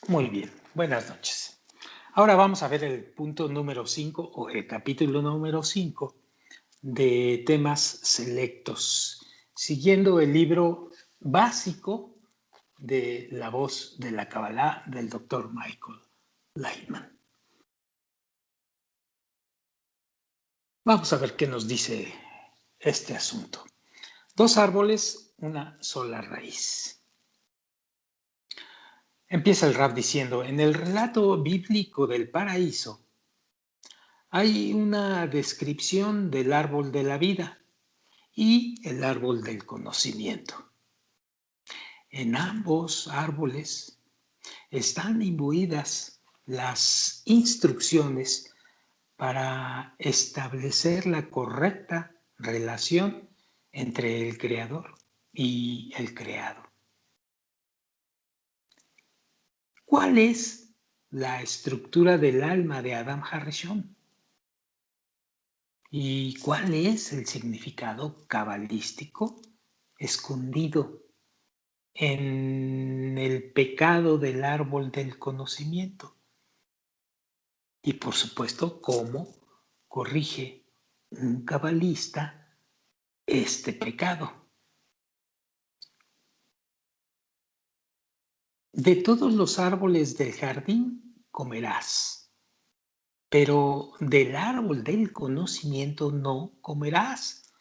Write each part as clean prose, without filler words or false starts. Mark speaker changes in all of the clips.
Speaker 1: Muy bien, buenas noches. Ahora vamos a ver el punto número 5 o el capítulo número 5 de temas selectos, siguiendo el libro básico de La voz de la Kabbalah del Dr. Michael Lightman. Vamos a ver qué nos dice este asunto. Dos árboles, una sola raíz. Empieza el Rab diciendo, en el relato bíblico del paraíso, hay una descripción del árbol de la vida y el árbol del conocimiento. En ambos árboles están imbuidas las instrucciones para establecer la correcta relación entre el creador y el creado. ¿Cuál es la estructura del alma de Adam Harrison? ¿Y cuál es el significado cabalístico escondido en el pecado del árbol del conocimiento? Y por supuesto, ¿cómo corrige un cabalista este pecado? De todos los árboles del jardín comerás, pero del árbol del conocimiento no comerás,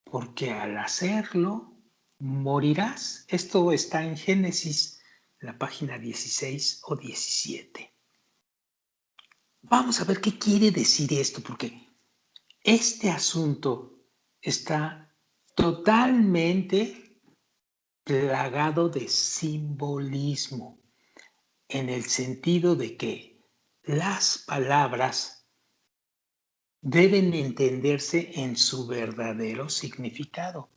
Speaker 1: porque al hacerlo morirás. Esto está en Génesis, la página 16 o 17. Vamos a ver qué quiere decir esto, porque este asunto está totalmente plagado de simbolismo, en el sentido de que las palabras deben entenderse en su verdadero significado,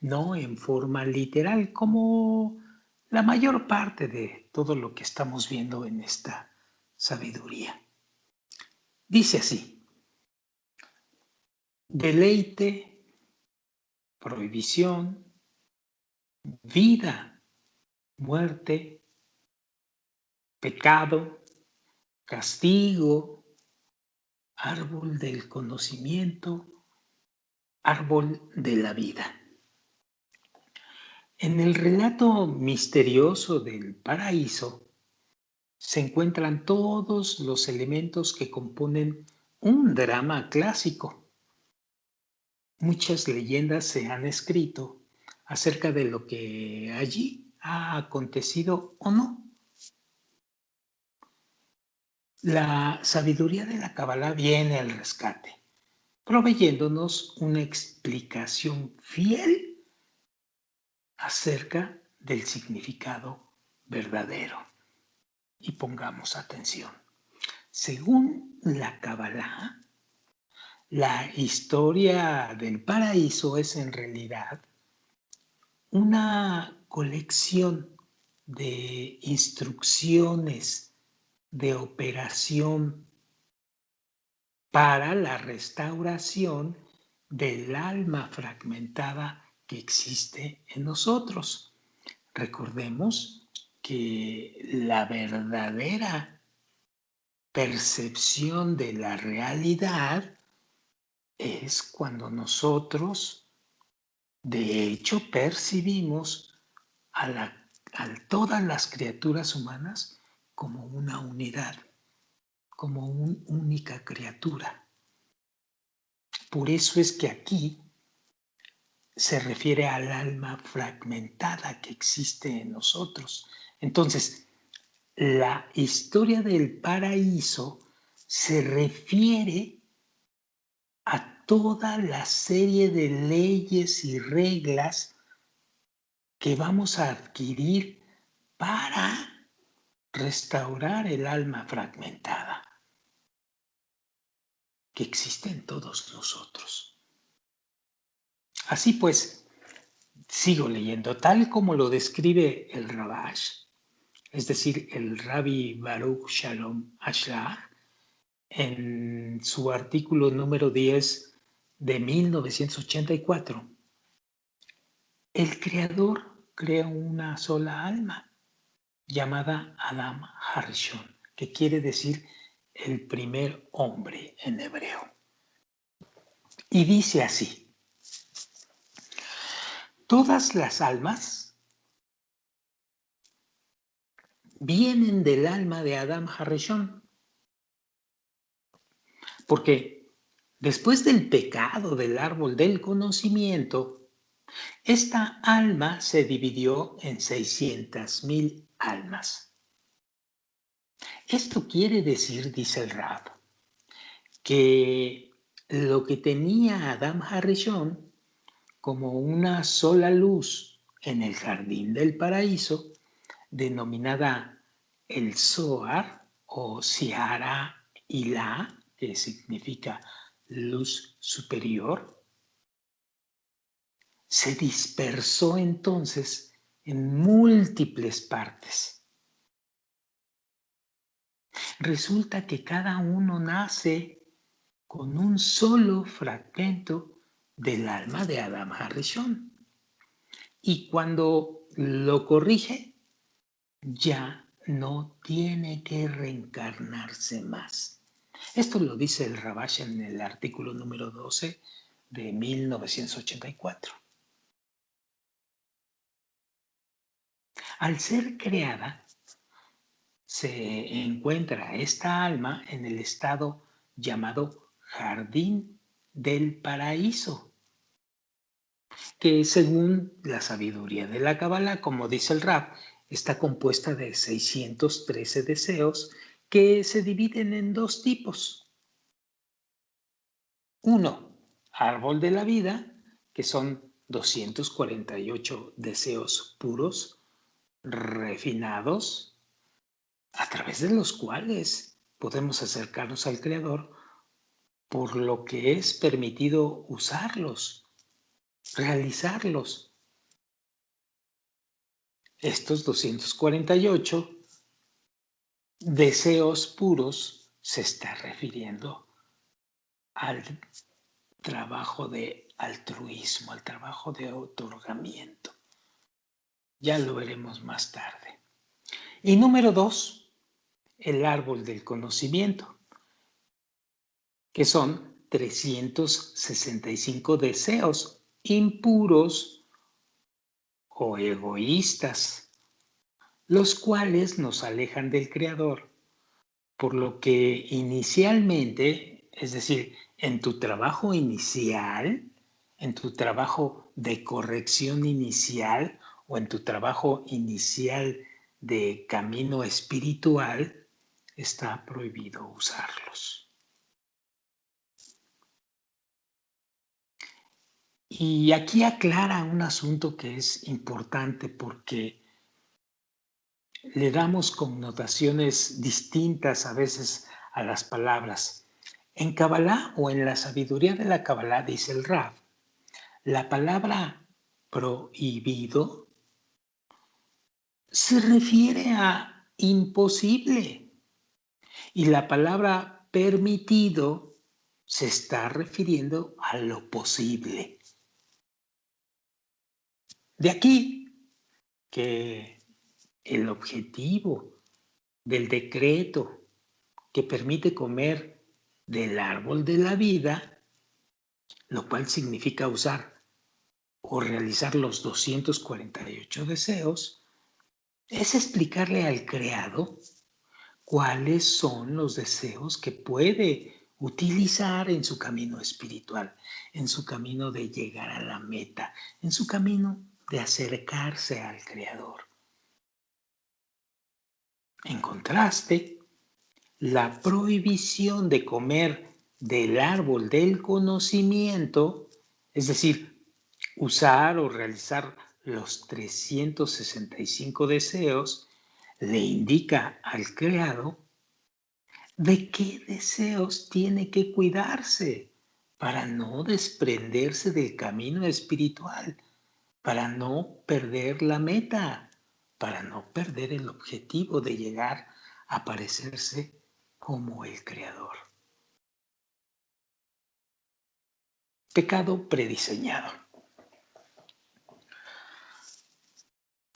Speaker 1: no en forma literal, como la mayor parte de todo lo que estamos viendo en esta sabiduría. Dice así: deleite, prohibición, vida, muerte, pecado, castigo, árbol del conocimiento, árbol de la vida. En el relato misterioso del paraíso se encuentran todos los elementos que componen un drama clásico. Muchas leyendas se han escrito acerca de lo que allí ha acontecido o no. La sabiduría de la Kabbalah viene al rescate, proveyéndonos una explicación fiel acerca del significado verdadero. Y pongamos atención. Según la Kabbalah, la historia del paraíso es en realidad una colección de instrucciones de operación para la restauración del alma fragmentada que existe en nosotros. Recordemos que la verdadera percepción de la realidad es cuando nosotros, de hecho, percibimos a todas las criaturas humanas como una unidad, como una única criatura. Por eso es que aquí se refiere al alma fragmentada que existe en nosotros. Entonces, la historia del paraíso se refiere a toda la serie de leyes y reglas que vamos a adquirir para restaurar el alma fragmentada que existe en todos nosotros. Así pues, sigo leyendo, tal como lo describe el Rabash, es decir, el Rabbi Baruch Shalom Ashlag, en su artículo número 10 de 1984. El Creador crea una sola alma llamada Adam Harishon, que quiere decir el primer hombre en hebreo. Y dice así: todas las almas vienen del alma de Adam Harishon, porque después del pecado del árbol del conocimiento, esta alma se dividió en 600,000 almas. Esto quiere decir, dice el Rab, que lo que tenía Adam Harishon como una sola luz en el jardín del paraíso, denominada el Zohar o Siara Ilá, que significa luz superior, se dispersó entonces en múltiples partes. Resulta que cada uno nace con un solo fragmento del alma de Adam Harishon. Y cuando lo corrige, ya no tiene que reencarnarse más. Esto lo dice el Rabash en el artículo número 12 de 1984. Al ser creada, se encuentra esta alma en el estado llamado Jardín del Paraíso, que según la sabiduría de la Kabbalah, como dice el Rab, está compuesta de 613 deseos que se dividen en dos tipos. Uno, árbol de la vida, que son 248 deseos puros, refinados, a través de los cuales podemos acercarnos al Creador, por lo que es permitido usarlos, realizarlos. Estos 248 deseos puros se está refiriendo al trabajo de altruismo, al trabajo de otorgamiento. Ya lo veremos más tarde. Y número 2, el árbol del conocimiento, que son 365 deseos impuros o egoístas, los cuales nos alejan del Creador, por lo que inicialmente, es decir, en tu trabajo inicial, en tu trabajo de corrección inicial o en tu trabajo inicial de camino espiritual, está prohibido usarlos. Y aquí aclara un asunto que es importante porque le damos connotaciones distintas a veces a las palabras. En Kabbalah o en la sabiduría de la Kabbalah, dice el Rav, la palabra prohibido se refiere a imposible y la palabra permitido se está refiriendo a lo posible. De aquí que el objetivo del decreto que permite comer del árbol de la vida, lo cual significa usar o realizar los 248 deseos, es explicarle al creado cuáles son los deseos que puede utilizar en su camino espiritual, en su camino de llegar a la meta, en su camino de acercarse al Creador. En contraste, la prohibición de comer del árbol del conocimiento, es decir, usar o realizar los 365 deseos, le indica al creado de qué deseos tiene que cuidarse para no desprenderse del camino espiritual, para no perder la meta, para no perder el objetivo de llegar a parecerse como el Creador. Pecado prediseñado.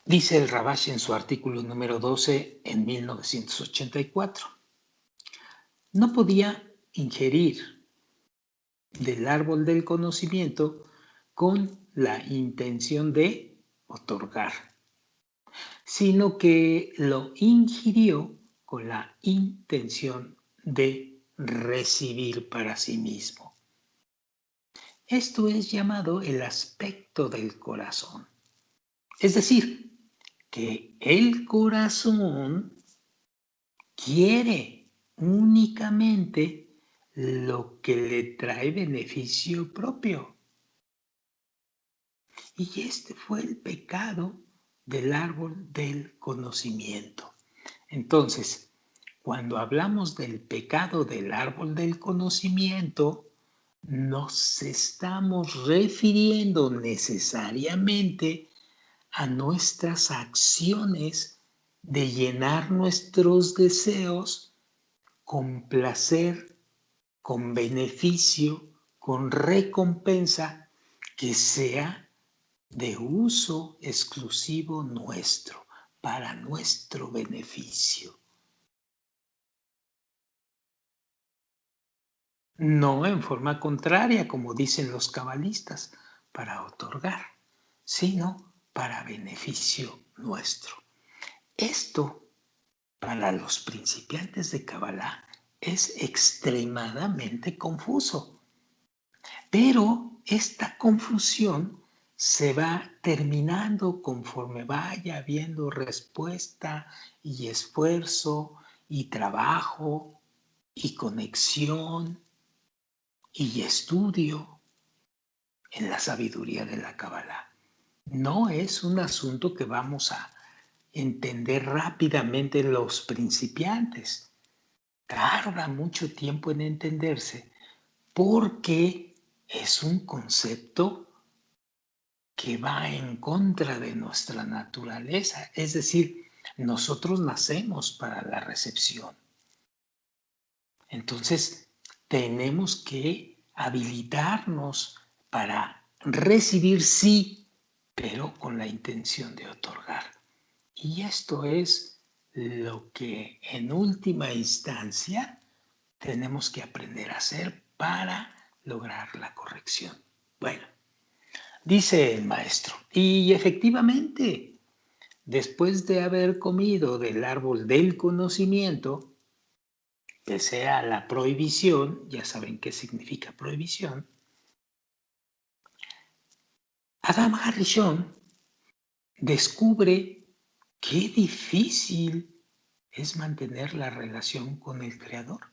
Speaker 1: Dice el Rabash en su artículo número 12 en 1984. No podía ingerir del árbol del conocimiento con la intención de otorgar, sino que lo ingirió con la intención de recibir para sí mismo. Esto es llamado el aspecto del corazón. Es decir, que el corazón quiere únicamente lo que le trae beneficio propio. Y este fue el pecado del árbol del conocimiento. Entonces, cuando hablamos del pecado del árbol del conocimiento, nos estamos refiriendo necesariamente a nuestras acciones de llenar nuestros deseos con placer, con beneficio, con recompensa que sea de uso exclusivo nuestro, para nuestro beneficio. No en forma contraria, como dicen los cabalistas, para otorgar, sino para beneficio nuestro. Esto, para los principiantes de Kabbalah, es extremadamente confuso. Pero esta confusión se va terminando conforme vaya habiendo respuesta y esfuerzo y trabajo y conexión y estudio en la sabiduría de la Kabbalah. No es un asunto que vamos a entender rápidamente los principiantes. Tarda mucho tiempo en entenderse porque es un concepto que va en contra de nuestra naturaleza. Es decir, nosotros nacemos para la recepción. Entonces, tenemos que habilitarnos para recibir sí, pero con la intención de otorgar. Y esto es lo que en última instancia tenemos que aprender a hacer para lograr la corrección. Bueno, dice el maestro, y efectivamente, después de haber comido del árbol del conocimiento, pese a la prohibición, ya saben qué significa prohibición, Adam Harrison descubre qué difícil es mantener la relación con el Creador.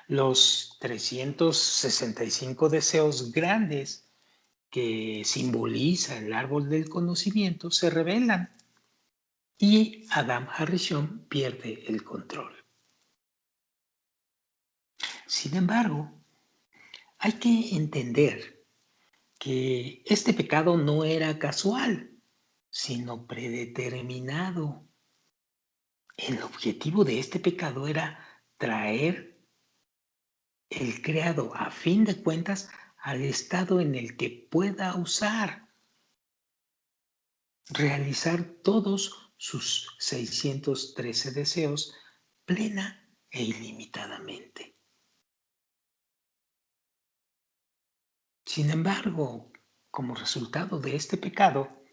Speaker 1: Los 365 deseos grandes que simboliza el árbol del conocimiento se revelan y Adam Harrison pierde el control. Sin embargo, hay que entender que este pecado no era casual, sino predeterminado. El objetivo de este pecado era traer el creado, a fin de cuentas, al estado en el que pueda usar, realizar todos sus 613 deseos plena e ilimitadamente. Sin embargo, como resultado de este pecado,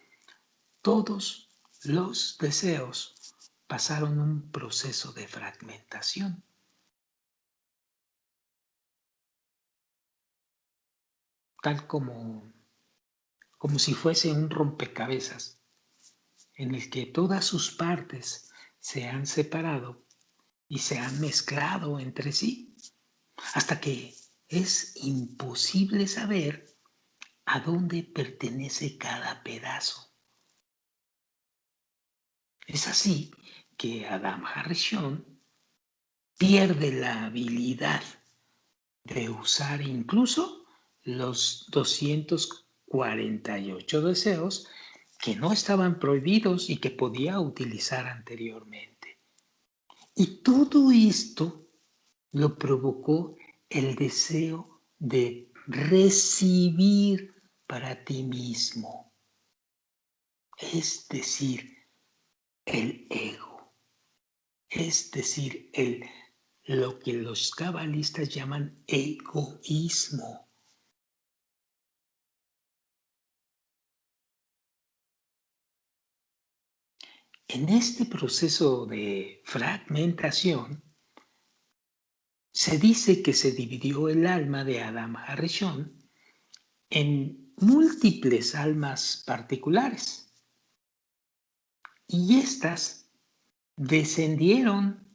Speaker 1: todos los deseos pasaron un proceso de fragmentación. Tal como si fuese un rompecabezas en el que todas sus partes se han separado y se han mezclado entre sí, hasta que es imposible saber a dónde pertenece cada pedazo. Es así que Adam Harrison pierde la habilidad de usar incluso los 248 deseos que no estaban prohibidos y que podía utilizar anteriormente. Y todo esto lo provocó el deseo de recibir para ti mismo. es decir, el ego, es decir, lo que los cabalistas llaman egoísmo. En este proceso de fragmentación, se dice que se dividió el alma de Adam Harishon en múltiples almas particulares y éstas descendieron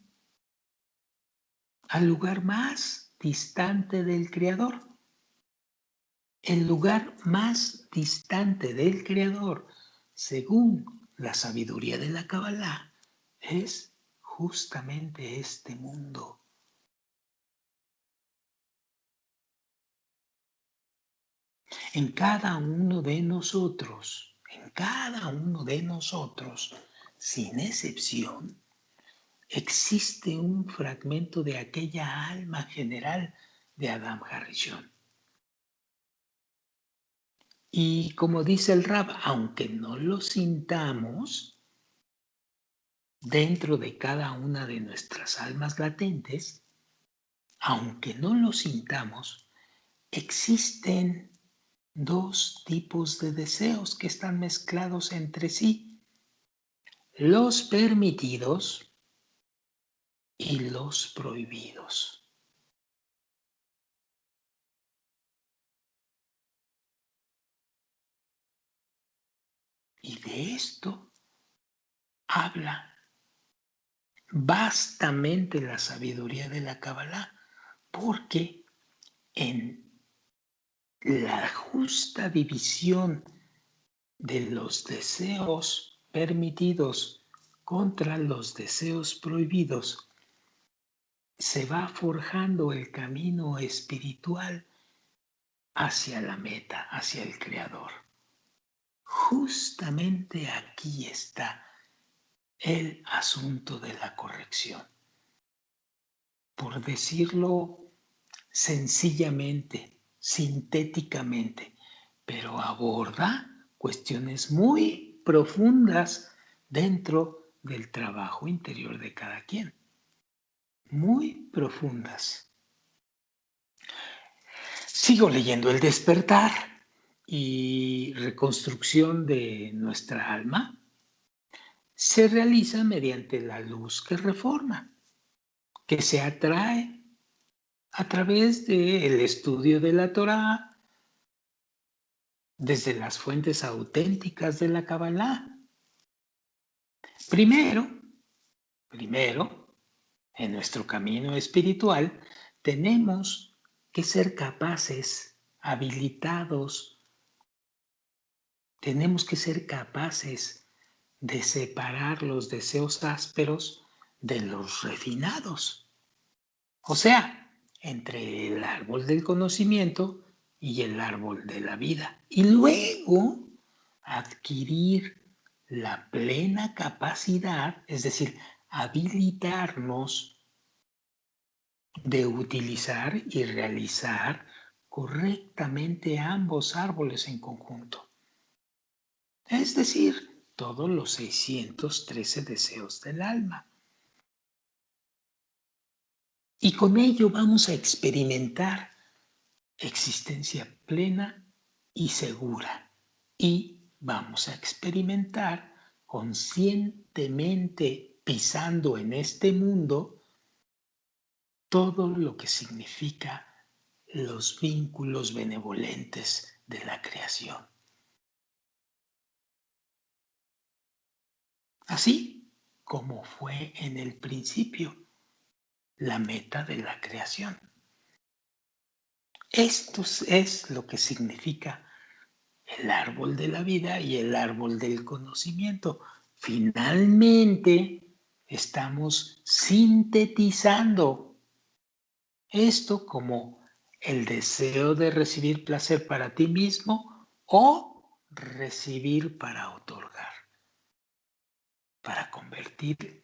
Speaker 1: al lugar más distante del Creador. El lugar más distante del Creador, según la sabiduría de la Kabbalah, es justamente este mundo. En cada uno de nosotros, sin excepción, existe un fragmento de aquella alma general de Adam Harishon. Y como dice el Rab, aunque no lo sintamos, dentro de cada una de nuestras almas latentes, aunque no lo sintamos, existen dos tipos de deseos que están mezclados entre sí: los permitidos y los prohibidos. Y de esto habla vastamente la sabiduría de la Kabbalah, porque en la justa división de los deseos permitidos contra los deseos prohibidos, se va forjando el camino espiritual hacia la meta, hacia el Creador. Justamente aquí está el asunto de la corrección. Por decirlo sencillamente, sintéticamente, pero aborda cuestiones muy profundas dentro del trabajo interior de cada quien. Muy profundas. Sigo leyendo: El despertar y reconstrucción de nuestra alma se realiza mediante la luz que reforma, que se atrae a través del estudio de la Torá, desde las fuentes auténticas de la Kabbalah. Primero, en nuestro camino espiritual, tenemos que ser capaces, habilitados, tenemos que ser capaces de separar los deseos ásperos de los refinados. O sea, entre el árbol del conocimiento y el árbol de la vida. Y luego adquirir la plena capacidad, es decir, habilitarnos de utilizar y realizar correctamente ambos árboles en conjunto. Es decir, todos los 613 deseos del alma. Y con ello vamos a experimentar existencia plena y segura. Y vamos a experimentar conscientemente, pisando en este mundo, todo lo que significa los vínculos benevolentes de la creación. Así como fue en el principio la meta de la creación. Esto es lo que significa el árbol de la vida y el árbol del conocimiento. Finalmente, estamos sintetizando esto como el deseo de recibir placer para ti mismo o recibir para otorgar, para convertirme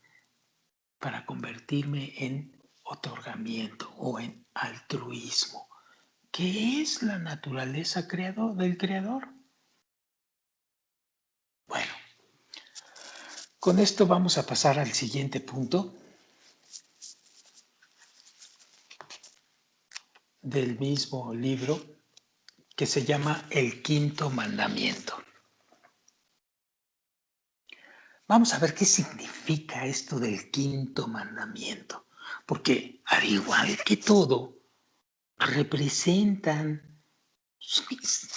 Speaker 1: en otorgamiento o en altruismo. ¿Qué es la naturaleza del creador? Bueno, Con esto vamos a pasar al siguiente punto del mismo libro, que se llama El Quinto Mandamiento. Vamos a ver qué significa esto del quinto mandamiento, porque al igual que todo, representan,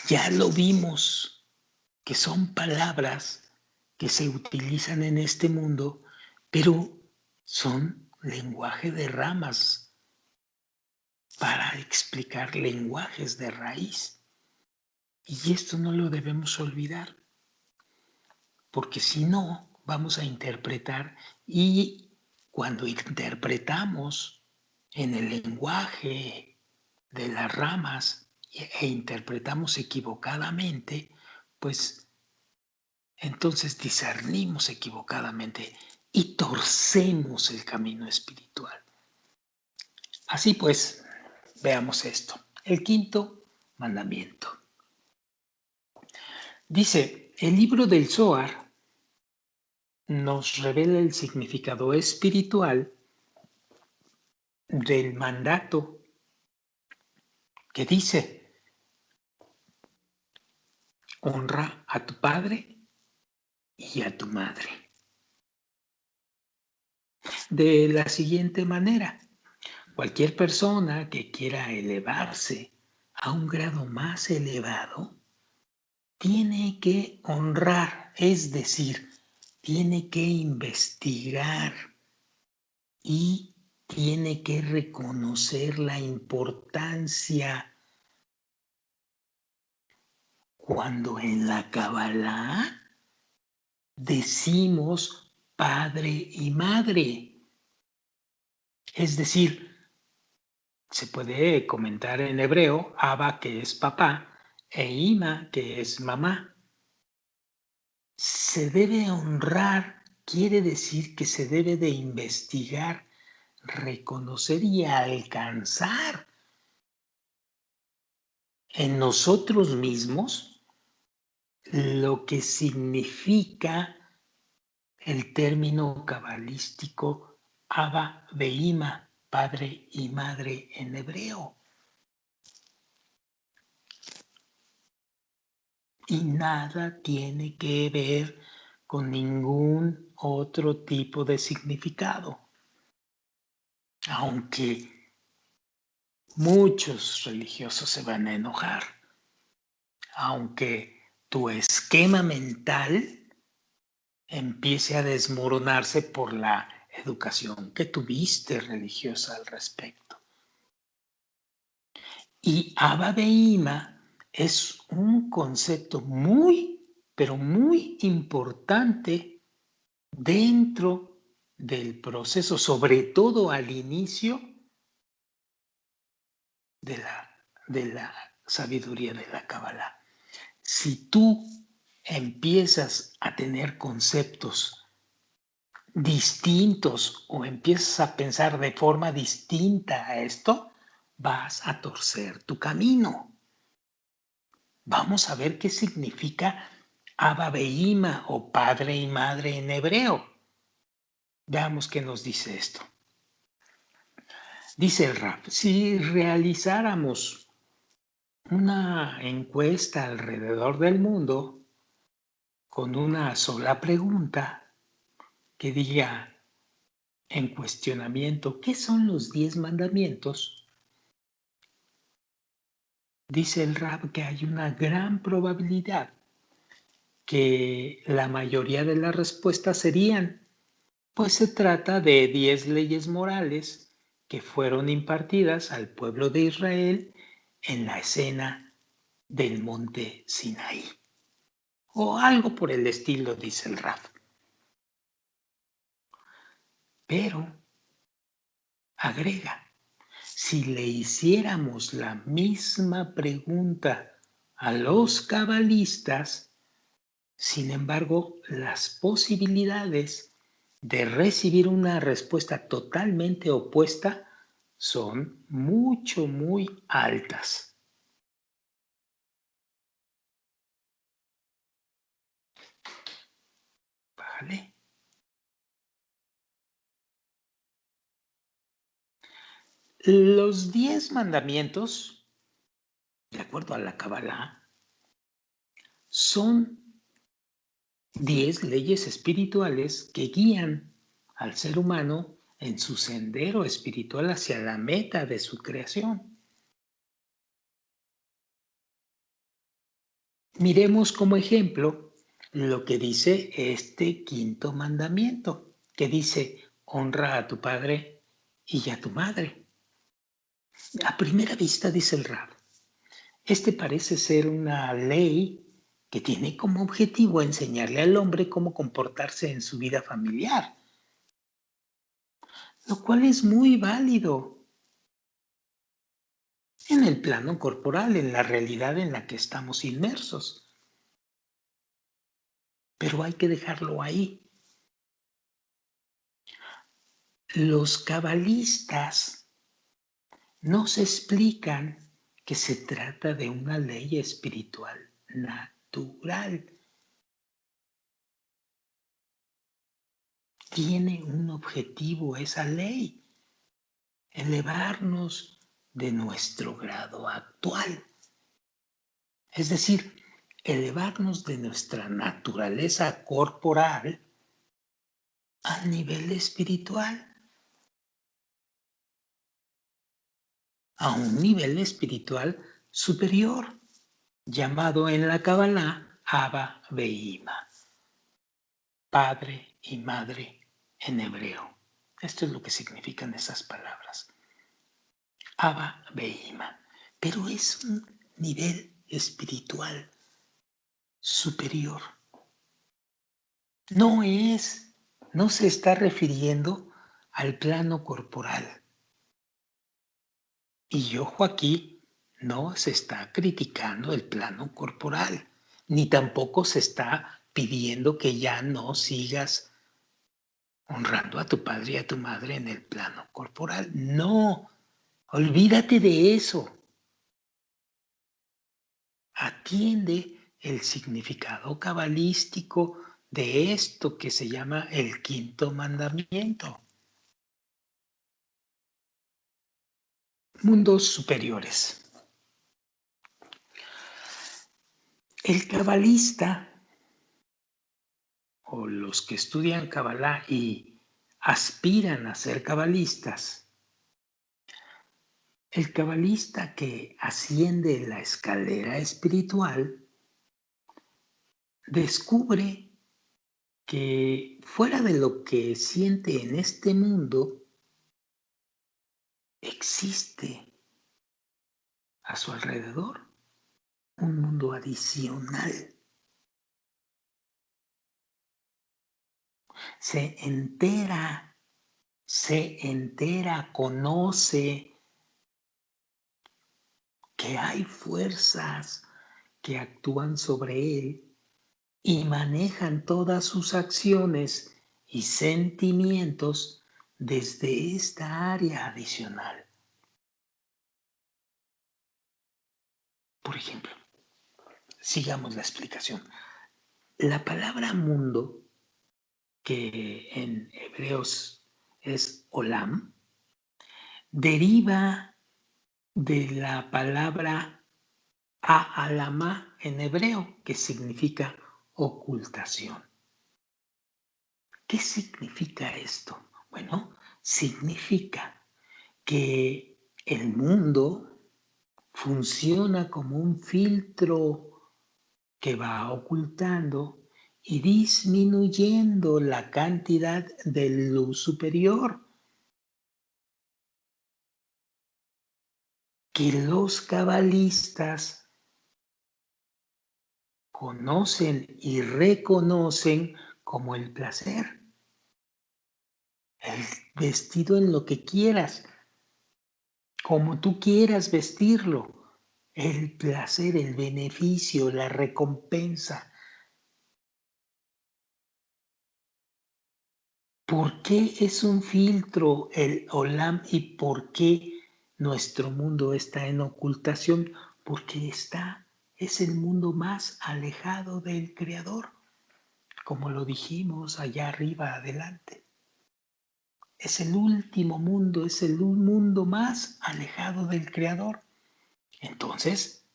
Speaker 1: ya lo vimos, que son palabras que se utilizan en este mundo, pero son lenguaje de ramas para explicar lenguajes de raíz. Y esto no lo debemos olvidar, porque si no, vamos a interpretar, y cuando interpretamos en el lenguaje de las ramas e interpretamos equivocadamente, pues entonces discernimos equivocadamente y torcemos el camino espiritual. Así pues, veamos esto. El quinto mandamiento. Dice, el libro del Zohar nos revela el significado espiritual del mandato que dice, honra a tu padre y a tu madre. De la siguiente manera, cualquier persona que quiera elevarse a un grado más elevado, tiene que honrar, es decir, tiene que investigar y tiene que reconocer la importancia. Cuando en la Kabbalah decimos padre y madre, es decir, se puede comentar en hebreo, Abba, que es papá, e Ima, que es mamá. Se debe honrar, quiere decir que se debe de investigar, reconocer y alcanzar en nosotros mismos lo que significa el término cabalístico Abba Veima, padre y madre en hebreo. Y nada tiene que ver con ningún otro tipo de significado. Aunque muchos religiosos se van a enojar, aunque tu esquema mental empiece a desmoronarse por la educación que tuviste religiosa al respecto. Y Abba Veima es un concepto muy, pero muy importante dentro del proceso, sobre todo al inicio de la sabiduría de la Kabbalah. Si tú empiezas a tener conceptos distintos o empiezas a pensar de forma distinta a esto, vas a torcer tu camino. Vamos a ver qué significa Abba Veima o padre y madre en hebreo. Veamos qué nos dice esto. Dice el Rab, si realizáramos una encuesta alrededor del mundo con una sola pregunta que diga en cuestionamiento, ¿qué son los 10 mandamientos? Dice el Rab que hay una gran probabilidad que la mayoría de las respuestas serían, pues se trata de 10 leyes morales que fueron impartidas al pueblo de Israel en la escena del monte Sinaí. O algo por el estilo, dice el Rab. Pero, agrega, si le hiciéramos la misma pregunta a los cabalistas, sin embargo, las posibilidades de recibir una respuesta totalmente opuesta son muy altas. Bájale. Los 10 mandamientos, de acuerdo a la Kabbalah, son 10 leyes espirituales que guían al ser humano en su sendero espiritual hacia la meta de su creación. Miremos como ejemplo lo que dice este quinto mandamiento, que dice, honra a tu padre y a tu madre. A primera vista, dice el Rab, este parece ser una ley que tiene como objetivo enseñarle al hombre cómo comportarse en su vida familiar, lo cual es muy válido en el plano corporal, en la realidad en la que estamos inmersos. Pero hay que dejarlo ahí. Los cabalistas nos explican que se trata de una ley espiritual natural. Tiene un objetivo esa ley, elevarnos de nuestro grado actual. Es decir, elevarnos de nuestra naturaleza corporal al nivel espiritual, a un nivel espiritual superior, llamado en la Kabbalah Abba Ve'ima, padre y madre en hebreo. Esto es lo que significan esas palabras. Abba Ve'ima. Pero es un nivel espiritual superior. No se está refiriendo al plano corporal. Y ojo aquí, no se está criticando el plano corporal, ni tampoco se está pidiendo que ya no sigas honrando a tu padre y a tu madre en el plano corporal. No, olvídate de eso. Atiende el significado cabalístico de esto que se llama el quinto mandamiento. Mundos superiores. El cabalista o los que estudian Kabbalah y aspiran a ser cabalistas, el cabalista que asciende la escalera espiritual descubre que fuera de lo que siente en este mundo, existe a su alrededor un mundo adicional. Se entera, conoce que hay fuerzas que actúan sobre él y manejan todas sus acciones y sentimientos desde esta área adicional. Por ejemplo, sigamos la explicación. La palabra mundo, que en hebreos es olam, deriva de la palabra ha'alama en hebreo, que significa ocultación. ¿Qué significa esto? Bueno, significa que el mundo funciona como un filtro que va ocultando y disminuyendo la cantidad de luz superior que los cabalistas conocen y reconocen como el placer. El vestido en lo que quieras, como tú quieras vestirlo, el placer, el beneficio, la recompensa. ¿Por qué es un filtro el Olam y por qué nuestro mundo está en ocultación? Porque es el mundo más alejado del Creador, como lo dijimos allá arriba adelante. es el último mundo, es el mundo más alejado del Creador. Entonces,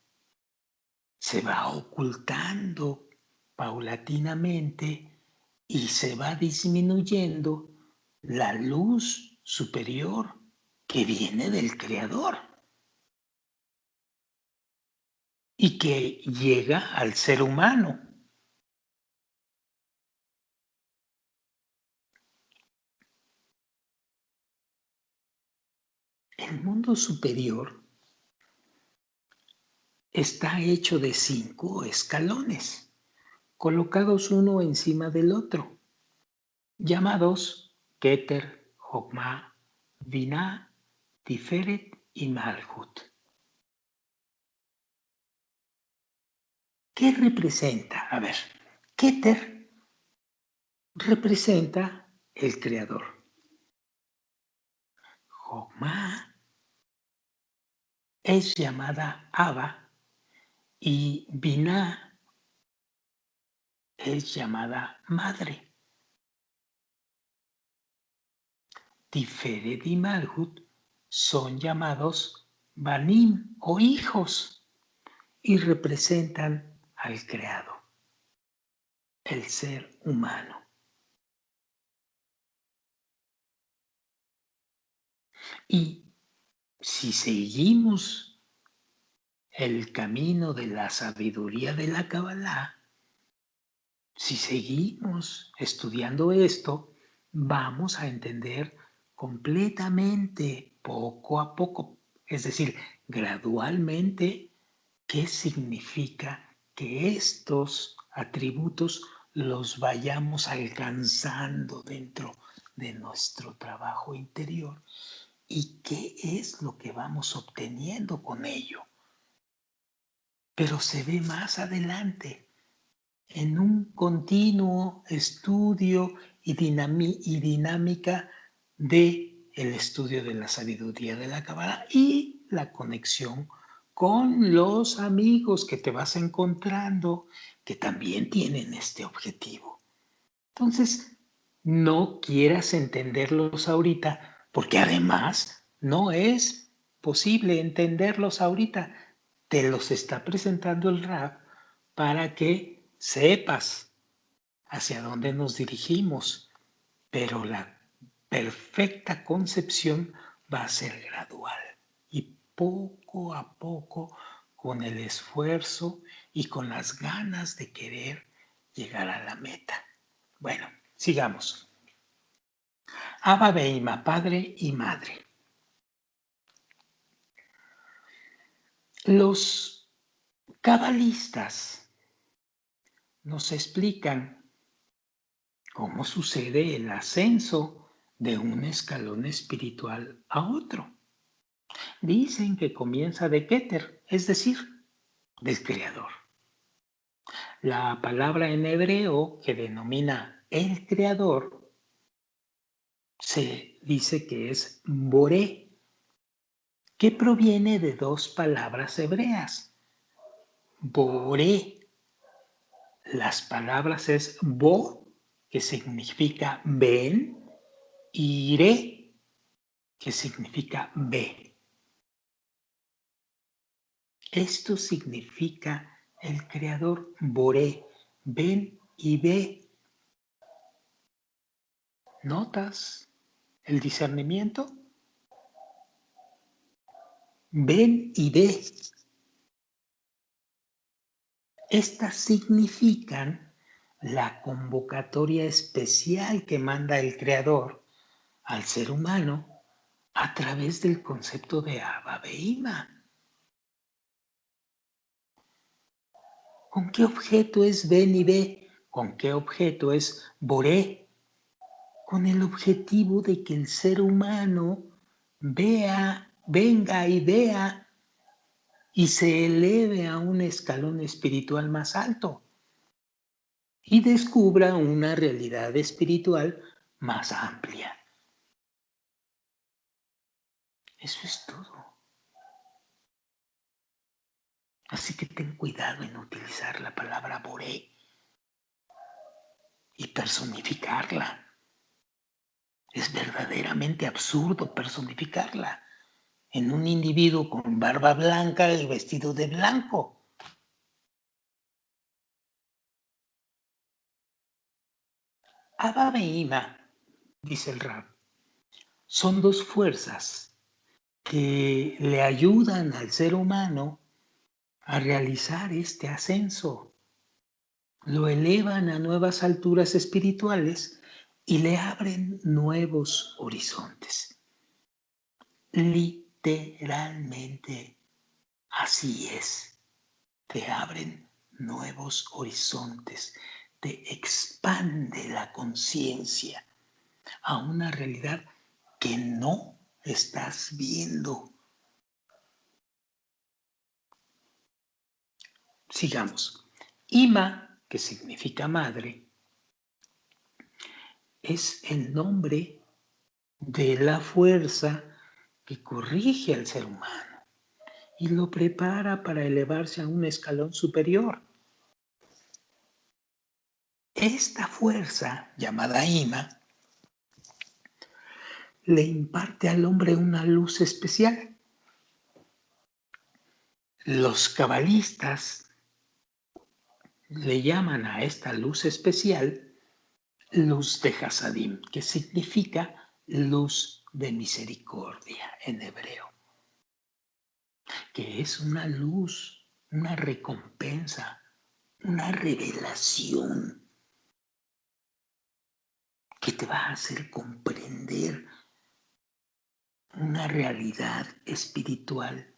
Speaker 1: se va ocultando paulatinamente y se va disminuyendo la luz superior que viene del Creador y que llega al ser humano. El mundo superior está hecho de 5 escalones, colocados uno encima del otro, llamados Keter, Jokma, Binah, Tiferet y Malhut. ¿Qué representa? A ver, Keter representa el Creador. Jokma es llamada Abba y Binah es llamada Madre. Tiferet y Malhut son llamados Banim o hijos y representan al creado, el ser humano. Y si seguimos el camino de la sabiduría de la Kabbalah, si seguimos estudiando esto, vamos a entender completamente, poco a poco, es decir, gradualmente, qué significa que estos atributos los vayamos alcanzando dentro de nuestro trabajo interior y qué es lo que vamos obteniendo con ello. Pero se ve más adelante, en un continuo estudio y dinámica de el estudio de la sabiduría de la Kabbalah y la conexión con los amigos que te vas encontrando que también tienen este objetivo. Entonces, no quieras entenderlos ahorita, porque además no es posible entenderlos ahorita. Te los está presentando el Rab para que sepas hacia dónde nos dirigimos, pero la perfecta concepción va a ser gradual y poco a poco, con el esfuerzo y con las ganas de querer llegar a la meta. Bueno, sigamos. Abba Beima, padre y madre. Los cabalistas nos explican cómo sucede el ascenso de un escalón espiritual a otro. Dicen que comienza de Keter, es decir, del Creador. La palabra en hebreo que denomina el Creador se dice que es Boré, que proviene de dos palabras hebreas. Boré, las palabras es Bo, que significa ven, y Ire, que significa ve. Esto significa el Creador Boré, ven y ve. ¿Notas el discernimiento? Ven y ve. Estas significan la convocatoria especial que manda el Creador al ser humano a través del concepto de Abba Beima. ¿Con qué objeto es ven y ve? ¿Con qué objeto es boré? Con el objetivo de que el ser humano venga y vea y se eleve a un escalón espiritual más alto y descubra una realidad espiritual más amplia. Eso es todo. Así que ten cuidado en utilizar la palabra boré y personificarla. Es verdaderamente absurdo personificarla en un individuo con barba blanca y vestido de blanco. Abba e Ima, dice el Rab, son dos fuerzas que le ayudan al ser humano a realizar este ascenso. Lo elevan a nuevas alturas espirituales y le abren nuevos horizontes. Literalmente así es. Te abren nuevos horizontes, te expande la conciencia a una realidad que no estás viendo. Sigamos. Ima, que significa madre, es el nombre de la fuerza que corrige al ser humano y lo prepara para elevarse a un escalón superior. Esta fuerza, llamada Ima, le imparte al hombre una luz especial. Los cabalistas le llaman a esta luz especial luz de Hasadim, que significa luz de misericordia en hebreo, que es una luz, una recompensa, una revelación que te va a hacer comprender una realidad espiritual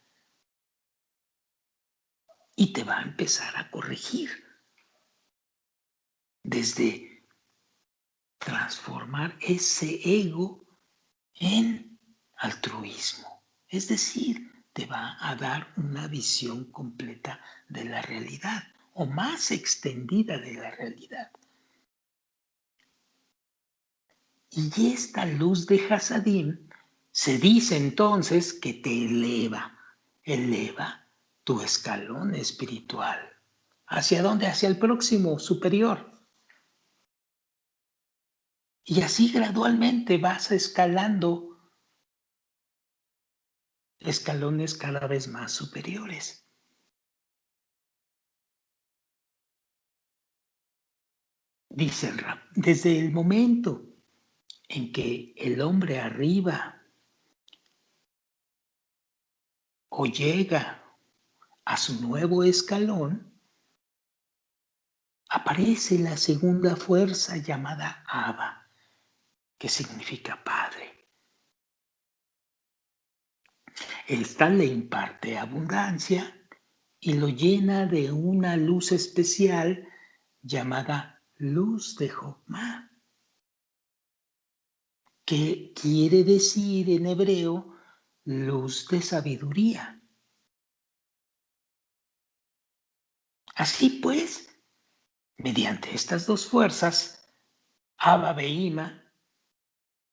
Speaker 1: y te va a empezar a corregir desde transformar ese ego en altruismo. Es decir, te va a dar una visión completa de la realidad o más extendida de la realidad. Y esta luz de Hasadim se dice entonces que te eleva tu escalón espiritual. ¿Hacia dónde? Hacia el próximo superior. Y así gradualmente vas escalando escalones cada vez más superiores. Dice el Rab, desde el momento en que el hombre arriba o llega a su nuevo escalón, aparece la segunda fuerza llamada Abba, que significa Padre. Esta le imparte abundancia y lo llena de una luz especial llamada luz de Jokmah, que quiere decir en hebreo luz de sabiduría. Así pues, mediante estas dos fuerzas, Abba Behima,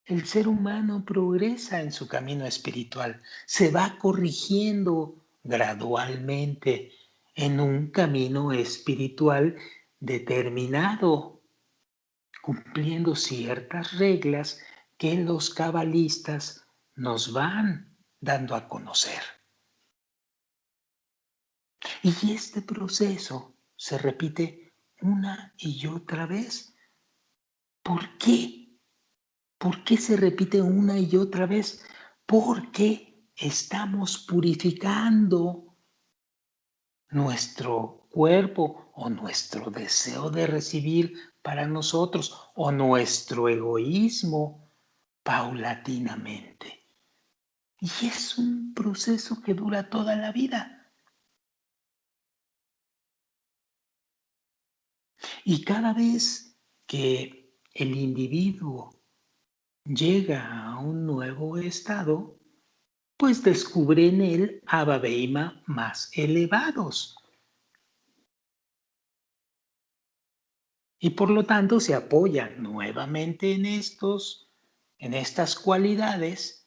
Speaker 1: el ser humano progresa en su camino espiritual, se va corrigiendo gradualmente en un camino espiritual determinado, cumpliendo ciertas reglas que los cabalistas nos van dando a conocer. Y este proceso se repite una y otra vez. ¿Por qué? ¿Por qué se repite una y otra vez? Porque estamos purificando nuestro cuerpo o nuestro deseo de recibir para nosotros o nuestro egoísmo paulatinamente. Y es un proceso que dura toda la vida. Y cada vez que el individuo llega a un nuevo estado, pues descubre en él Abba Behima más elevados. Y por lo tanto se apoya nuevamente en estas cualidades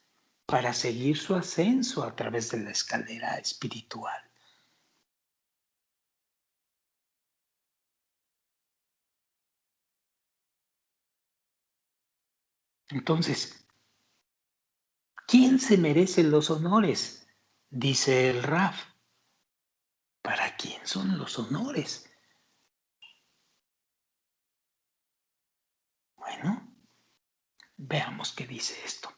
Speaker 1: para seguir su ascenso a través de la escalera espiritual. Entonces, ¿quién se merece los honores? Dice el Raf. ¿Para quién son los honores? Bueno, veamos qué dice esto.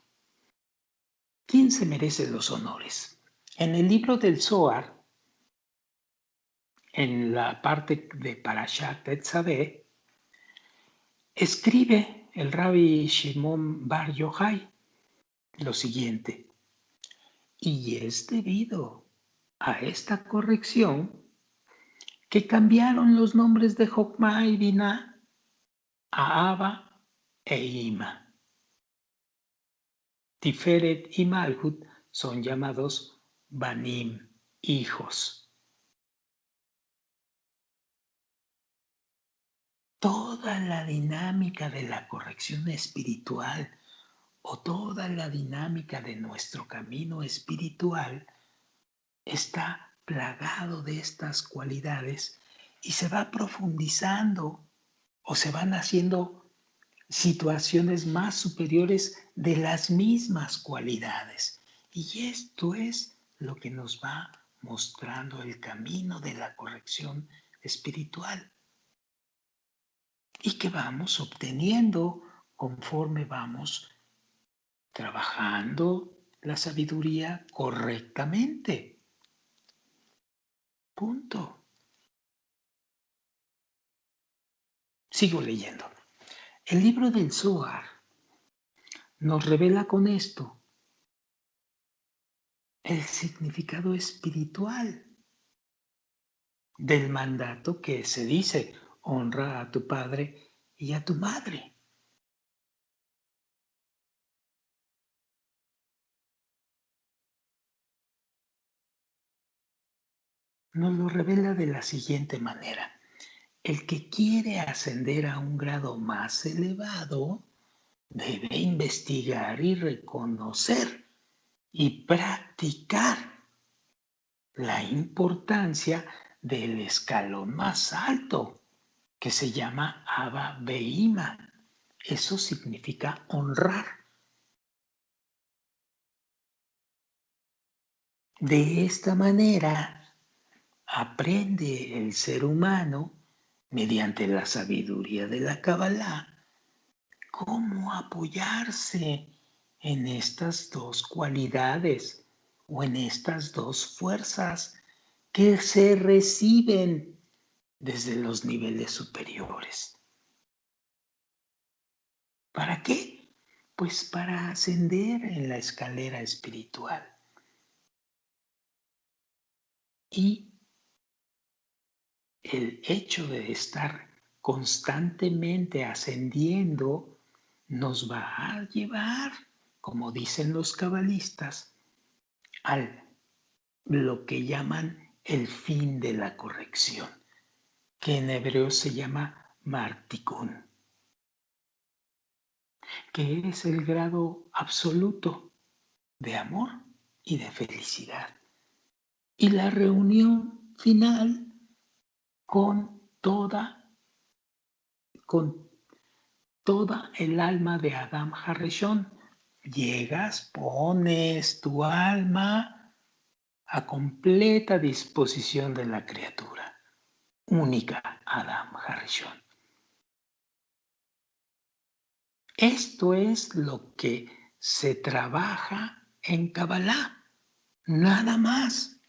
Speaker 1: ¿Quién se merece los honores? En el libro del Zohar, en la parte de Parashat Tetzaveh, escribe el Rabbi Shimon Bar Yochai lo siguiente: y es debido a esta corrección que cambiaron los nombres de Jokma y Binah a Abba e Ima. Tiferet y Malhut son llamados Banim, hijos. Toda la dinámica de la corrección espiritual o toda la dinámica de nuestro camino espiritual está plagado de estas cualidades y se va profundizando o se van haciendo situaciones más superiores de las mismas cualidades. Y esto es lo que nos va mostrando el camino de la corrección espiritual y que vamos obteniendo conforme vamos trabajando la sabiduría correctamente. Punto. Sigo leyendo. El libro del Zohar nos revela con esto el significado espiritual del mandato que se dice: honra a tu padre y a tu madre. Nos lo revela de la siguiente manera: el que quiere ascender a un grado más elevado debe investigar y reconocer y practicar la importancia del escalón más alto, que se llama Abba Behima. Eso significa honrar. De esta manera aprende el ser humano, mediante la sabiduría de la Kabbalah, cómo apoyarse en estas dos cualidades o en estas dos fuerzas que se reciben desde los niveles superiores. ¿Para qué? Pues para ascender en la escalera espiritual. Y el hecho de estar constantemente ascendiendo nos va a llevar, como dicen los cabalistas, al lo que llaman el fin de la corrección, que en hebreo se llama Martikun, que es el grado absoluto de amor y de felicidad. Y la reunión final con con toda el alma de Adam Harrison. Llegas, pones tu alma a completa disposición de la criatura, única Adam Harrison. Esto es lo que se trabaja en Kabbalah, nada más.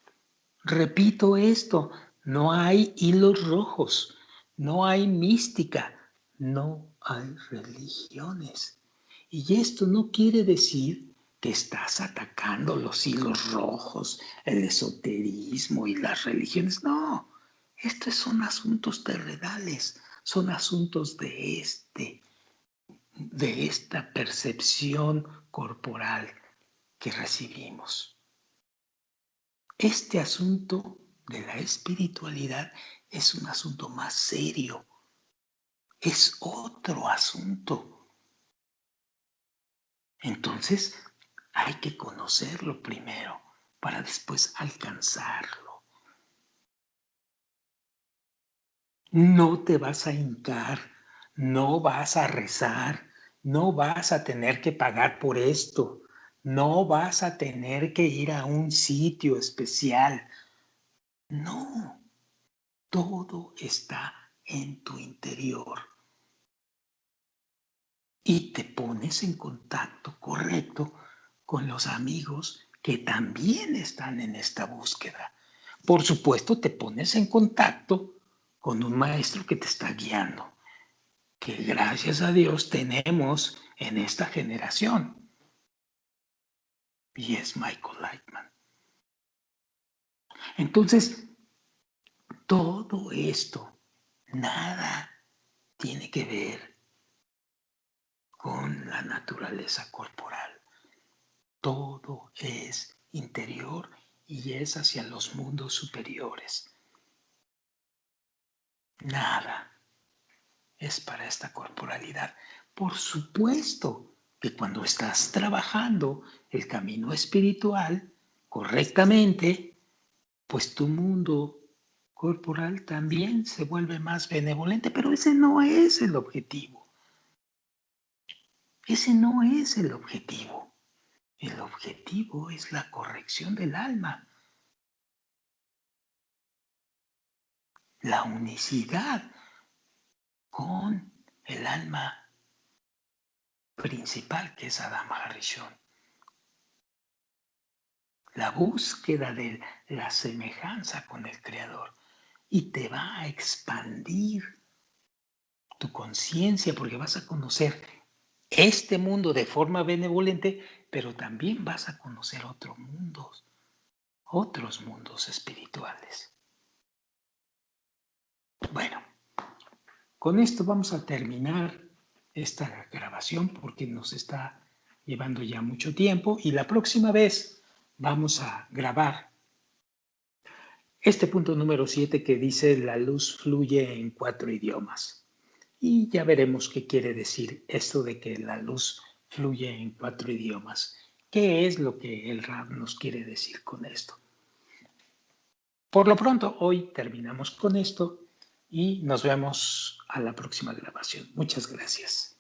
Speaker 1: Repito esto, no hay hilos rojos, no hay mística, no hay religiones. Y esto no quiere decir que estás atacando los hilos rojos, el esoterismo y las religiones. No, estos son asuntos terrenales, son asuntos de esta percepción corporal que recibimos. Este asunto de la espiritualidad es un asunto más serio, es otro asunto. Entonces hay que conocerlo primero para después alcanzarlo. No te vas a hincar, no vas a rezar no vas a tener que pagar por esto, no vas a tener que ir a un sitio especial. No, todo está en tu interior. Y te pones en contacto correcto con los amigos que también están en esta búsqueda. Por supuesto, te pones en contacto con un maestro que te está guiando, que gracias a Dios tenemos en esta generación. Y es Michael Lightman. Entonces, todo esto, nada tiene que ver con la naturaleza corporal. Todo es interior y es hacia los mundos superiores. Nada es para esta corporalidad. Por supuesto que cuando estás trabajando el camino espiritual correctamente, pues tu mundo corporal también se vuelve más benevolente, pero ese no es el objetivo. Ese no es el objetivo. El objetivo es la corrección del alma, la unicidad con el alma principal que es Adam Harishon. La búsqueda de la semejanza con el Creador. Y te va a expandir tu conciencia porque vas a conocer este mundo de forma benevolente, pero también vas a conocer otros mundos espirituales. Bueno, con esto vamos a terminar esta grabación porque nos está llevando ya mucho tiempo y la próxima vez vamos a grabar este punto número 7 que dice la luz fluye en 4 idiomas. Y ya veremos qué quiere decir esto de que la luz fluye en 4 idiomas. ¿Qué es lo que el Rab nos quiere decir con esto? Por lo pronto, hoy terminamos con esto y nos vemos a la próxima grabación. Muchas gracias.